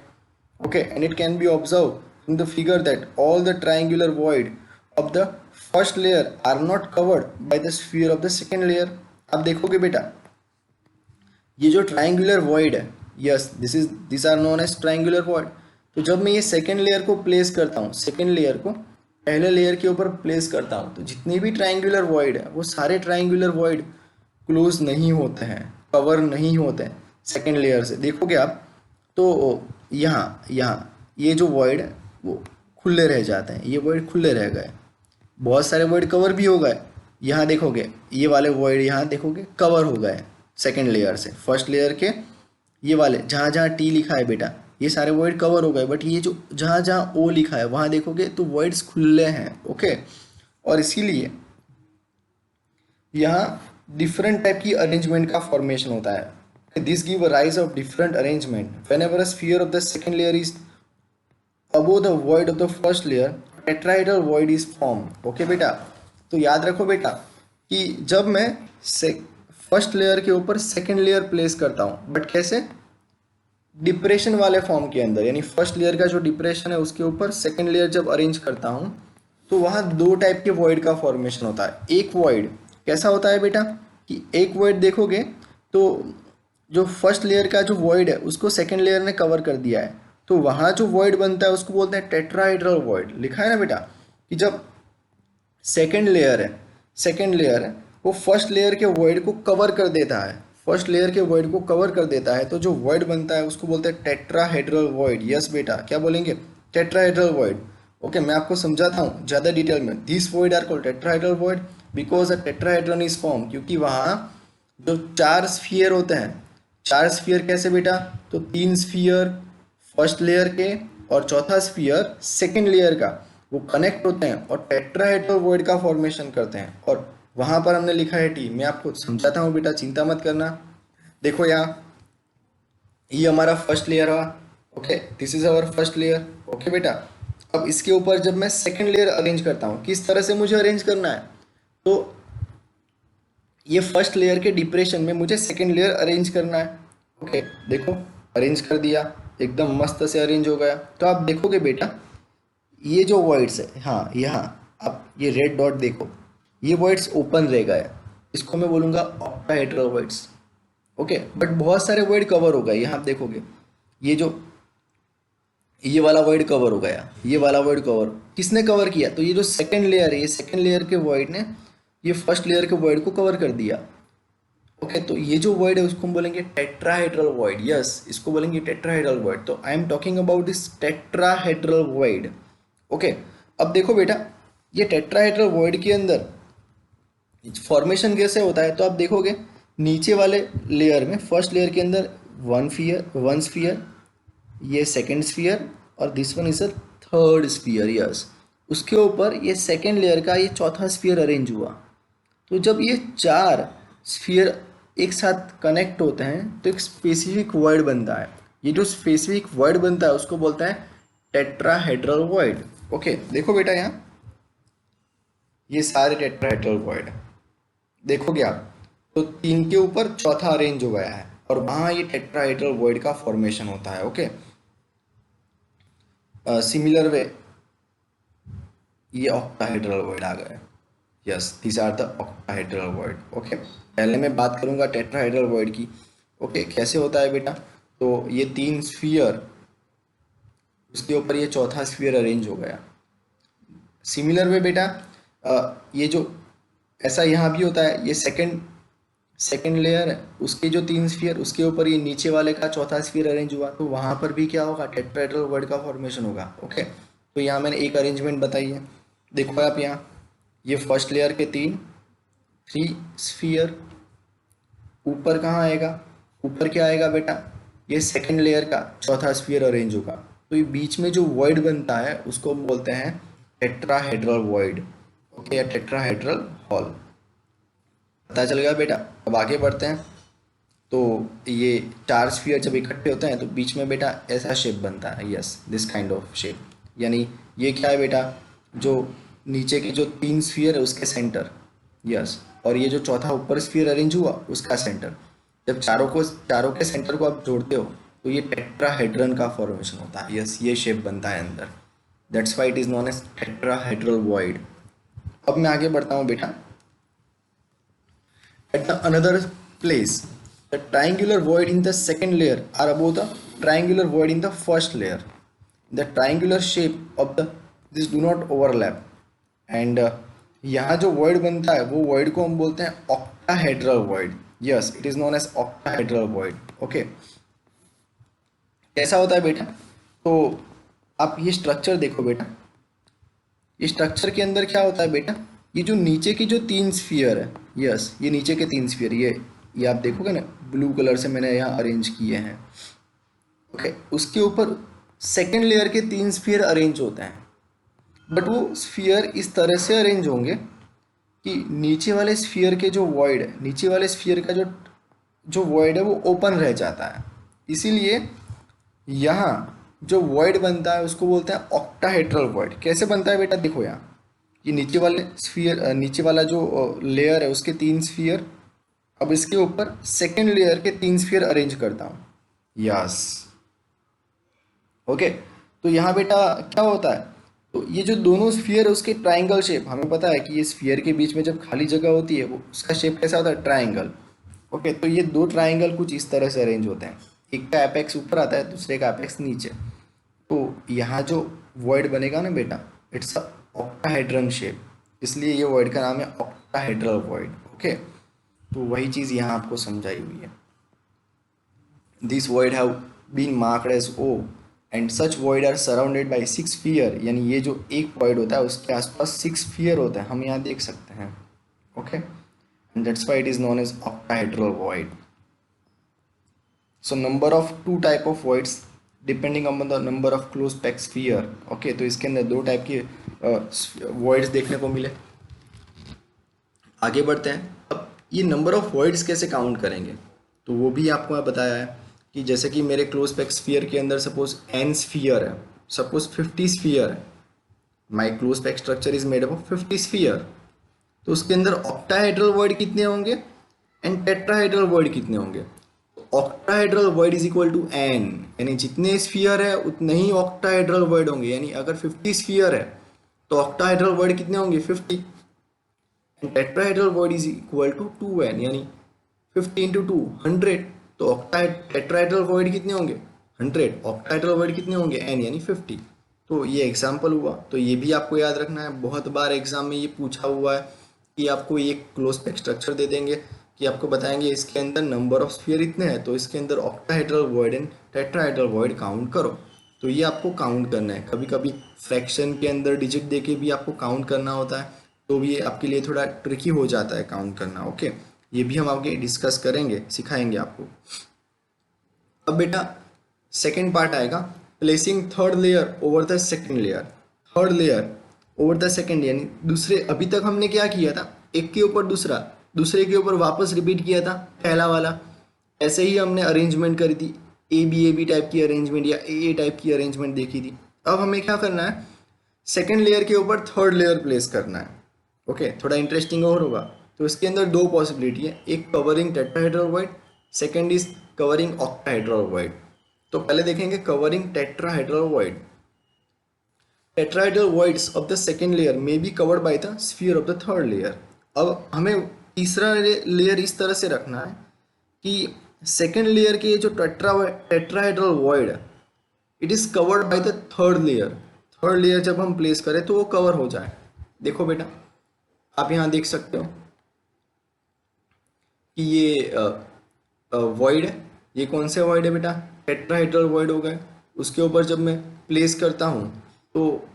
Okay, and it can be observe in the figure that all the triangular void of the first layer are not covered by the sphere of the second layer. आप देखोगे बेटा, ये जो ट्राइंगुलर वॉइड है, yes this are known as triangular void. तो जब मैं ये सेकेंड लेयर को प्लेस करता हूँ, सेकेंड लेयर को पहले लेयर के ऊपर प्लेस करता हूँ, तो जितनी भी ट्राइंगुलर वॉइड है वो सारे ट्राइंगुलर वॉइड क्लोज नहीं होते हैं, कवर नहीं होते हैं सेकेंड लेयर से। देखोगे आप तो यहाँ ये जो वॉइड है वो खुले रह जाते हैं, ये वॉइड खुले रह गए, बहुत सारे वॉइड कवर भी हो गए। यहाँ देखोगे ये वाले वॉइड यहाँ देखोगे कवर हो गए सेकेंड लेयर से, फर्स्ट लेयर के ये वाले जहाँ जहाँ टी लिखा है बेटा ये सारे वॉइड कवर हो गए, बट ये जो जहाँ जहाँ ओ लिखा है वहाँ देखोगे तो वॉइड्स खुले हैं। ओके, और इसीलिए यहाँ डिफरेंट टाइप की अरेंजमेंट का फॉर्मेशन होता है। This give a rise of different arrangement whenever a sphere of the second layer is above the void of the first layer, tetrahedral void is form. Okay बेटा, तो याद रखो बेटा कि जब मैं फर्स्ट लेयर के ऊपर सेकेंड लेयर प्लेस करता हूँ, बट कैसे, डिप्रेशन वाले फॉर्म के अंदर, यानी फर्स्ट लेयर का जो डिप्रेशन है उसके ऊपर सेकेंड लेयर जब अरेंज करता हूँ तो वहाँ दो टाइप के वॉइड का फॉर्मेशन होता है। एक वॉइड कैसा होता है बेटा कि एक वॉइड देखोगे तो जो फर्स्ट लेयर का जो वॉइड है उसको सेकंड लेयर ने कवर कर दिया है, तो वहाँ जो वॉइड बनता है उसको बोलते हैं टेट्राहेड्रल वॉइड। लिखा है ना बेटा कि जब सेकंड लेयर है वो फर्स्ट लेयर के वॉइड को कवर कर देता है, फर्स्ट लेयर के वॉइड को कवर कर देता है, तो जो वॉइड बनता है उसको बोलते हैं टेट्राहेड्रल वॉइड। यस बेटा, क्या बोलेंगे? Tetrahedral void. ओके, मैं आपको समझाता हूँ ज़्यादा डिटेल में। This void are called tetrahedral void because a tetrahedron is form, क्योंकि वहाँ जो चार स्फीयर होते हैं, चार स्फीयर कैसे बेटा, तो तीन स्फीयर फर्स्ट लेयर के और चौथा स्फीयर सेकंड लेयर का, वो कनेक्ट होते हैं और टेट्राहेड्रल वॉइड का फॉर्मेशन करते हैं। और वहां पर हमने लिखा है टी। मैं आपको समझाता हूँ बेटा, चिंता मत करना। देखो यहाँ, ये हमारा फर्स्ट लेयर हुआ। Okay, this is our first layer. Okay बेटा, अब इसके ऊपर जब मैं सेकंड लेयर अरेंज करता हूँ, किस तरह से मुझे अरेंज करना है, तो ये फर्स्ट लेयर के डिप्रेशन में मुझे सेकंड लेयर अरेंज करना है। ओके, देखो अरेंज कर दिया, एकदम मस्त से अरेंज हो गया। तो आप देखोगे बेटा ये जो वर्ड्स है, हाँ यहाँ आप ये रेड डॉट देखो, ये वर्ड्स ओपन रह गए, इसको मैं बोलूँगा ऑक्टाहेड्रल वर्ड्स। ओके, बट बहुत सारे वर्ड कवर हो गए। यहाँ आप देखोगे ये जो ये वाला वर्ड कवर हो गया, ये वाला वर्ड कवर किसने कवर किया, तो ये जो सेकंड लेयर है, ये सेकंड लेयर के वर्ड ने ये फर्स्ट लेयर के वर्ड को कवर कर दिया। ओके, तो ये जो वर्ड है उसको हम बोलेंगे टेट्राहेड्रल वर्ड। यस, इसको बोलेंगे टेट्राहेड्रल वर्ड। तो I am talking about this tetrahedral word. Okay, अब देखो बेटा ये टेट्राहेड्रल वर्ड के अंदर फॉर्मेशन कैसे होता है, तो आप देखोगे नीचे वाले लेयर में, फर्स्ट लेयर के अंदर वन स्फीयर, ये सेकंड स्फीयर और this one is a third sphere. Yes, उसके ऊपर ये सेकंड लेयर का ये चौथा स्फीयर अरेंज हुआ। तो जब ये चार स्फीयर एक साथ कनेक्ट होते हैं तो एक स्पेसिफिक वर्ड बनता है। ये जो स्पेसिफिक वर्ड बनता है उसको बोलते हैं टेट्राहेड्रल वर्ड। ओके, देखो बेटा यहाँ ये सारे टेट्राहेड्रल वर्ड देखोगे आप, तो तीन के ऊपर चौथा अरेंज हो गया है और वहाँ ये टेट्राहेड्रल वर्ड का फॉर्मेशन होता है। ओके, सिमिलर वे ये ऑक्टाहेड्रल वर्ड आ गए। Yes, these are the octahedral void. Okay, पहले मैं बात करूंगा टेट्राहेड्रल वर्ड की। ओके, कैसे होता है बेटा, तो ये तीन स्फीयर, उसके ऊपर ये चौथा स्फीयर अरेंज हो गया। सिमिलर वे बेटा ये जो ऐसा यहाँ भी होता है, ये सेकंड लेयर है, उसके जो तीन स्फीयर, उसके ऊपर ये नीचे वाले का चौथा स्फीयर अरेंज हुआ, तो वहाँ पर भी क्या होगा, टेट्राहेड्रल वर्ड का फॉर्मेशन होगा। ओके, तो यहाँ मैंने एक अरेंजमेंट बताई है। देखो आप यहाँ, ये फर्स्ट लेयर के थ्री स्फीयर, ऊपर कहाँ आएगा, ऊपर क्या आएगा बेटा, ये सेकंड लेयर का चौथा स्फीयर अरेंज होगा। तो ये बीच में जो वॉइड बनता है उसको हम बोलते हैं टेट्राहेड्रल वॉइड। ओके, या टेट्राहेड्रल हॉल। पता चल गया बेटा। अब आगे बढ़ते हैं। तो ये चार स्फीयर जब इकट्ठे होते हैं तो बीच में बेटा ऐसा शेप बनता है। Yes, this kind of shape. यानी ये क्या है बेटा, जो नीचे के जो तीन स्फीयर है उसके सेंटर। यस, और ये जो चौथा ऊपर स्फीयर अरेंज हुआ उसका सेंटर। जब चारों के सेंटर को आप जोड़ते हो तो ये टेट्राहेड्रन का फॉर्मेशन होता है। यस, ये शेप बनता है अंदर। That's why it is known as tetrahedral void. अब मैं आगे बढ़ता हूँ बेटा। At the another place, the triangular void in the second layer are above the triangular void in the first layer. The triangular shape of this do not overlap. And यहाँ जो void बनता है वो void को हम बोलते हैं octahedral void. Yes, it is known as octahedral void. Okay. कैसा होता है बेटा, तो आप ये स्ट्रक्चर देखो बेटा। ये स्ट्रक्चर के अंदर क्या होता है बेटा, ये जो नीचे की जो तीन स्फीयर है, यस, ये नीचे के तीन स्फीयर, ये आप देखोगे ना, ब्लू कलर से मैंने यहाँ अरेंज किए हैं। ओके, उसके ऊपर सेकंड लेयर के तीन स्फीयर अरेंज होते हैं, बट वो स्फीयर इस तरह से अरेंज होंगे कि नीचे वाले स्फीयर के जो वॉइड है, नीचे वाले स्फीयर का जो वॉइड है वो ओपन रह जाता है। इसीलिए यहाँ जो वॉइड बनता है उसको बोलते हैं ऑक्टाहेड्रल वॉइड। कैसे बनता है बेटा, देखो यहाँ, ये नीचे वाले स्फीयर, नीचे वाला जो लेयर है उसके तीन स्फीयर, अब इसके ऊपर सेकंड लेयर के तीन स्फीयर अरेंज करता हूँ। यस, ओके, तो यहाँ बेटा क्या होता है, तो ये जो दोनों स्फीयर है उसके ट्राइंगल शेप, हमें पता है कि ये स्फीयर के बीच में जब खाली जगह होती है वो उसका शेप कैसा होता है, ट्राइंगल। ओके, तो ये दो ट्राइंगल कुछ इस तरह से अरेंज होते हैं, एक का एपेक्स ऊपर आता है, दूसरे का एपेक्स नीचे। तो यहाँ जो वॉइड बनेगा ना बेटा, इट्स अ ऑक्टाहेड्रन शेप, इसलिए ये वॉइड का नाम है ऑक्टाहेड्रल वॉइड। ओके, तो वही चीज़ यहाँ आपको समझाई हुई है। This void have been marked as O and such void are surrounded by 6 sphere, यानी ये जो एक वॉइड होता है उसके आसपास 6 स्फीयर होता है, हम यहाँ देख सकते हैं। Okay, and that's why it is known as octahedral void. So number of two type of voids depending upon the number of close packed sphere. Okay, तो इसके अंदर दो टाइप की वॉइड्स देखने को मिले। आगे बढ़ते हैं। अब ये नंबर ऑफ वॉइड्स कैसे काउंट करेंगे, तो वो भी आपको मैं बताया है कि जैसे कि मेरे क्लोज पैक्ड स्फीयर के अंदर सपोज n स्फीयर है, सपोज 50 स्फीयर है, my close packed structure is made up of 50 sphere, तो उसके अंदर ऑक्टाहेड्रल वॉइड कितने होंगे एंड टेट्राहेड्रल वॉइड कितने होंगे। Octahedral void is equal to n, यानी जितने स्फीयर है उतने ही ऑक्टाहेड्रल वॉइड होंगे, यानी अगर 50 स्फीयर है तो ऑक्टाहेड्रल वॉइड कितने होंगे, 50, and tetrahedral void is equal to 2n, यानी 50 इंटू 2 100, तो टेट्राहेड्रल वॉइड कितने होंगे 100, ऑक्टाहेड्रल वॉइड कितने होंगे n, यानी 50। तो ये एग्जाम्पल हुआ, तो ये भी आपको याद रखना है, बहुत बार एग्जाम में ये पूछा हुआ है कि आपको एक क्लोज पैक्ड स्ट्रक्चर दे देंगे कि आपको बताएंगे इसके अंदर नंबर ऑफ स्फीयर इतने हैं, तो इसके अंदर octahedral void and tetrahedral void count करो, तो ये आपको काउंट करना है। कभी कभी फ्रैक्शन के अंदर डिजिट देके भी आपको काउंट करना होता है, तो ये आपके लिए थोड़ा ट्रिकी हो जाता है काउंट करना। ओके, ये भी हम आगे डिस्कस करेंगे, सिखाएंगे आपको। अब बेटा सेकेंड पार्ट आएगा, placing third layer over the second layer. Third layer over the second, यानी दूसरे, अभी तक हमने क्या किया था, एक के ऊपर दूसरा, दूसरे के ऊपर वापस रिपीट किया था पहला वाला, ऐसे ही हमने अरेंजमेंट करी थी, ए बी टाइप की अरेंजमेंट या ए टाइप की अरेंजमेंट देखी थी। अब हमें क्या करना है, सेकेंड लेयर के ऊपर थर्ड लेयर प्लेस करना है। ओके, थोड़ा इंटरेस्टिंग और होगा। तो इसके अंदर दो पॉसिबिलिटी है, एक covering tetrahedral void, second is covering octahedral void. तो पहले देखेंगे covering tetrahedral void. Tetrahedral voids of the second layer may be covered by the sphere of the third layer. अब हमें तीसरा लेयर इस तरह से रखना है कि सेकेंड लेयर के जो टेट्राहेड्रल वॉइड है it is covered by the third layer. Third layer जब हम प्लेस करें तो वो कवर हो जाए। देखो बेटा, आप यहाँ देख सकते हो कि ये वॉइड है, ये कौन से वॉइड है बेटा, टेट्राहेड्रल वॉइड हो गए। उसके ऊपर जब मैं प्लेस करता हूँ तो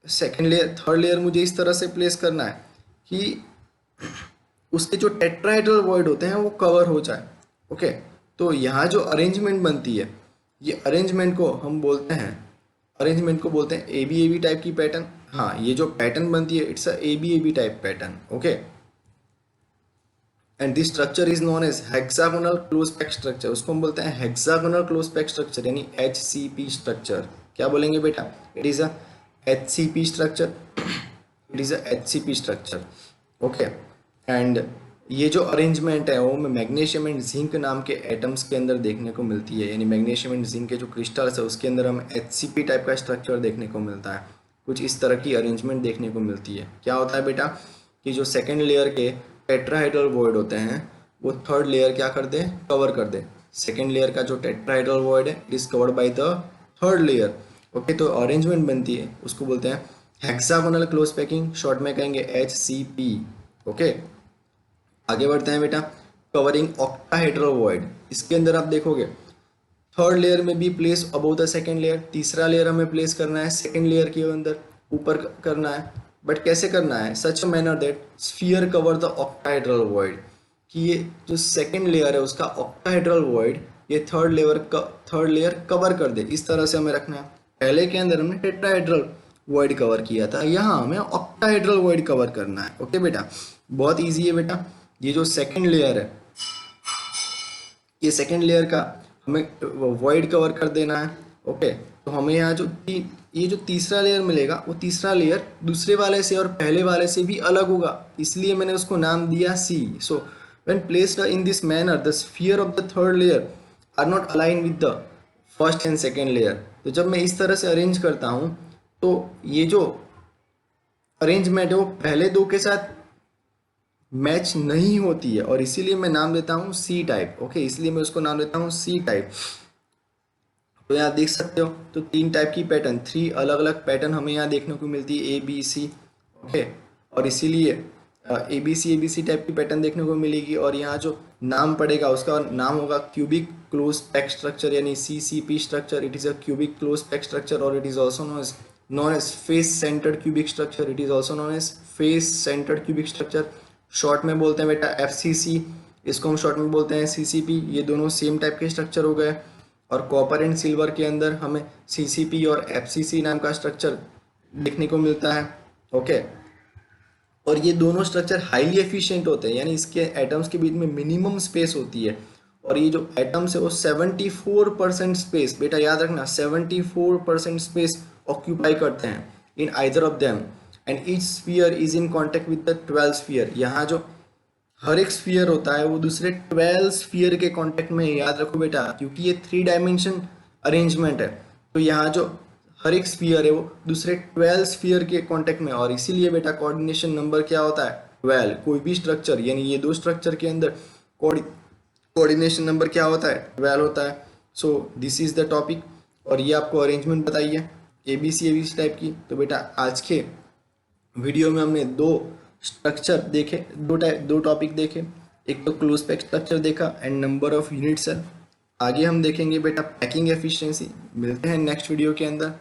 सेकेंड लेयर, थर्ड लेयर मुझे इस तरह से प्लेस करना है कि उसके जो टेट्राहेड्रल वॉइड होते हैं वो कवर हो जाए। ओके, तो यहाँ जो अरेंजमेंट बनती है, ये अरेंजमेंट को हम बोलते हैं, अरेंजमेंट को बोलते हैं ए बी टाइप की पैटर्न। हाँ, ये जो पैटर्न बनती है it's a A B type pattern. Okay, and this structure is known as hexagonal close packed structure. उसको हम बोलते हैं हेक्सागोनल क्लोज पैक्ड स्ट्रक्चर, यानी HCP स्ट्रक्चर। क्या बोलेंगे बेटा, it is a HCP structure, it is a HCP structure. Okay, and ये जो अरेंजमेंट है वो मैग्नीशियम एंड जिंक नाम के एटम्स के अंदर देखने को मिलती है, यानी मैग्नीशियम एंड जिंक के जो क्रिस्टल्स है उसके अंदर हमें HCP टाइप का स्ट्रक्चर देखने को मिलता है। कुछ इस तरह की अरेंजमेंट देखने को मिलती है। क्या होता है बेटा कि जो सेकेंड लेयर के टेट्राहेड्रल वॉइड होते हैं वो थर्ड लेयर क्या कर दे, कवर कर दे। सेकेंड लेयर का जो टेट्राहेड्रल वॉइड है it is covered by the third layer. Okay, तो अरेंजमेंट बनती है उसको बोलते हैं हेक्सागोनल क्लोज पैकिंग, शॉर्ट में कहेंगे HCP। ओके, आगे बढ़ते हैं बेटा, कवरिंग ऑक्टाहेड्रल वॉइड। इसके अंदर आप देखोगे थर्ड लेयर में भी place above the second layer, तीसरा लेयर हमें प्लेस करना है सेकेंड लेयर के अंदर ऊपर करना है, बट कैसे करना है, such a manner that sphere cover the octahedral void, कि ये जो सेकेंड लेयर है उसका ऑक्टाहेड्रल वॉइड ये थर्ड लेयर कवर कर दे, इस तरह से हमें रखना है। पहले के अंदर हमने टेट्राहेड्रल वॉइड कवर किया था, यहाँ हमें ऑक्टाहेड्रल वॉइड कवर करना है। ओके बेटा, बहुत ईजी है बेटा। ये जो सेकेंड लेयर है, ये सेकेंड लेयर का हमें वॉइड कवर कर देना है। ओके, तो हमें यहाँ जो ये जो तीसरा लेयर मिलेगा वो तीसरा लेयर दूसरे वाले से और पहले वाले से भी अलग होगा, इसलिए मैंने उसको नाम दिया C। So when placed in this manner the sphere of the third layer are not align with the first and second layer. तो जब मैं इस तरह से अरेंज करता हूँ तो ये जो अरेंजमेंट है वो पहले दो के साथ मैच नहीं होती है, और इसीलिए मैं नाम देता हूँ सी टाइप। ओके, इसलिए मैं उसको नाम देता हूँ सी टाइप। तो यहाँ देख सकते हो, तो तीन टाइप की पैटर्न, थ्री अलग अलग पैटर्न हमें यहाँ देखने को मिलती है, ए बी सी। ओके, और इसीलिए ए बी सी टाइप की पैटर्न देखने को मिलेगी। और यहाँ जो नाम पड़ेगा उसका नाम होगा क्यूबिक क्लोज पैक स्ट्रक्चर, यानी C C P structure. It is a cubic close pack structure, और it is also known as face centered cubic structure. It is also known as face centered cubic structure. Short में बोलते हैं बेटा FCC, इसको हम short में बोलते हैं CCP। ये दोनों सेम टाइप के स्ट्रक्चर हो गए। और कॉपर एंड सिल्वर के अंदर हमें CCP और FCC नाम का स्ट्रक्चर देखने को मिलता है। ओके, और ये दोनों स्ट्रक्चर हाईली एफिशिएंट होते हैं, यानी इसके एटम्स के बीच में मिनिमम स्पेस होती है। और ये जो एटम्स है वो 74% स्पेस, बेटा याद रखना, 74% स्पेस ऑक्यूपाई करते हैं in either of them, and each sphere is in contact with the 12 sphere. यहाँ जो हर एक स्फीयर होता है वो दूसरे 12 स्फीयर के कांटेक्ट में है, याद रखो बेटा, क्योंकि ये 3 डायमेंशन अरेंजमेंट है। तो यहाँ जो हर एक स्फीयर है वो दूसरे 12 स्फीयर के कांटेक्ट में, और इसीलिए बेटा कोऑर्डिनेशन नंबर क्या होता है, 12। कोई भी स्ट्रक्चर, यानी ये दो स्ट्रक्चर के अंदर कोऑर्डिनेशन नंबर क्या होता है, 12 होता है। So this is the topic, और ये आपको अरेंजमेंट बताइए एबीसी टाइप की। तो बेटा आज के वीडियो में हमने दो स्ट्रक्चर देखे, दो टॉपिक देखे। एक तो क्लोज पैक स्ट्रक्चर देखा and number of unit cell. आगे हम देखेंगे बेटा पैकिंग एफिशिएंसी। मिलते हैं नेक्स्ट वीडियो के अंदर।